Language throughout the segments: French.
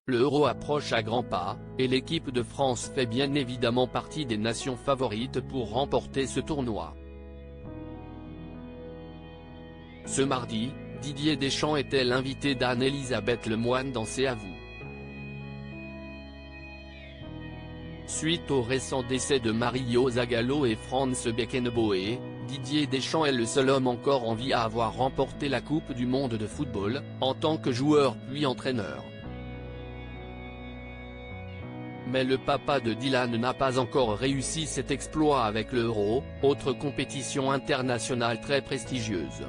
le Euro approche à grands pas, et l'équipe de France fait bien évidemment partie des nations favorites pour remporter ce tournoi. Ce mardi, Didier Deschamps était l'invité d'Anne-Elisabeth Lemoine dans C'est à vous. Suite au récent décès de Mario Zagallo et Franz Beckenbauer, Didier Deschamps est le seul homme encore en vie à avoir remporté la Coupe du monde de football, en tant que joueur puis entraîneur. Mais le papa de Dylan n'a pas encore réussi cet exploit avec l'Euro, autre compétition internationale très prestigieuse.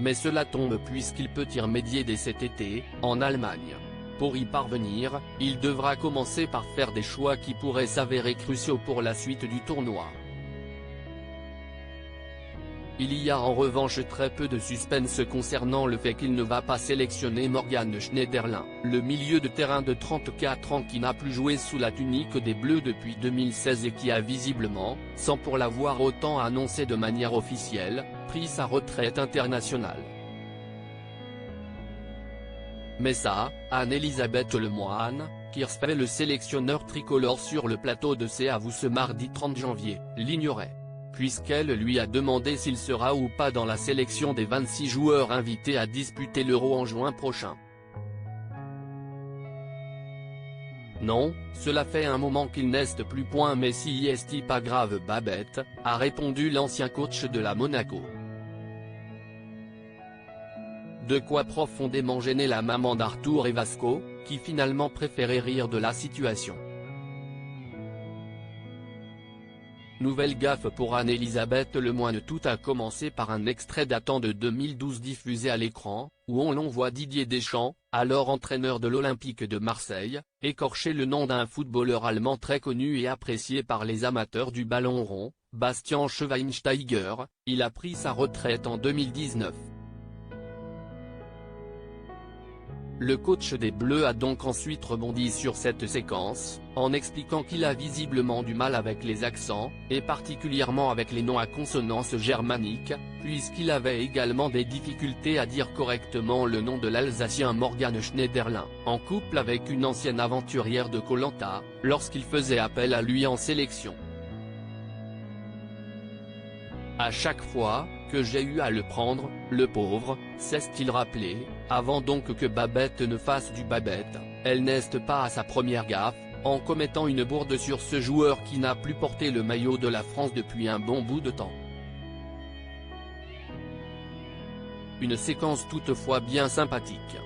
Mais cela tombe puisqu'il peut y remédier dès cet été, en Allemagne. Pour y parvenir, il devra commencer par faire des choix qui pourraient s'avérer cruciaux pour la suite du tournoi. Il y a en revanche très peu de suspense concernant le fait qu'il ne va pas sélectionner Morgan Schneiderlin, le milieu de terrain de 34 ans qui n'a plus joué sous la tunique des Bleus depuis 2016 et qui a visiblement, sans pour l'avoir autant annoncé de manière officielle, pris sa retraite internationale. Mais ça, Anne-Elisabeth Lemoine, qui recevait le sélectionneur tricolore sur le plateau de C'est à vous ce mardi 30 janvier, l'ignorait. Puisqu'elle lui a demandé s'il sera ou pas dans la sélection des 26 joueurs invités à disputer l'Euro en juin prochain. Non, cela fait un moment qu'il n'est plus point mais si est pas grave Babette, a répondu l'ancien coach de la Monaco. De quoi profondément gêner la maman d'Arthur et Vasco, qui finalement préférait rire de la situation. Nouvelle gaffe pour Anne-Elisabeth Lemoine. Tout a commencé par un extrait datant de 2012 diffusé à l'écran, où l'on voit Didier Deschamps, alors entraîneur de l'Olympique de Marseille, écorcher le nom d'un footballeur allemand très connu et apprécié par les amateurs du ballon rond, Bastian Schweinsteiger. Il a pris sa retraite en 2019. Le coach des Bleus a donc ensuite rebondi sur cette séquence, en expliquant qu'il a visiblement du mal avec les accents, et particulièrement avec les noms à consonance germanique, puisqu'il avait également des difficultés à dire correctement le nom de l'Alsacien Morgan Schneiderlin, en couple avec une ancienne aventurière de Koh Lanta, lorsqu'il faisait appel à lui en sélection. À chaque fois que j'ai eu à le prendre, le pauvre, s'est-il rappelé, avant donc que Babette ne fasse du Babette, elle n'est pas à sa première gaffe, en commettant une bourde sur ce joueur qui n'a plus porté le maillot de la France depuis un bon bout de temps. Une séquence toutefois bien sympathique.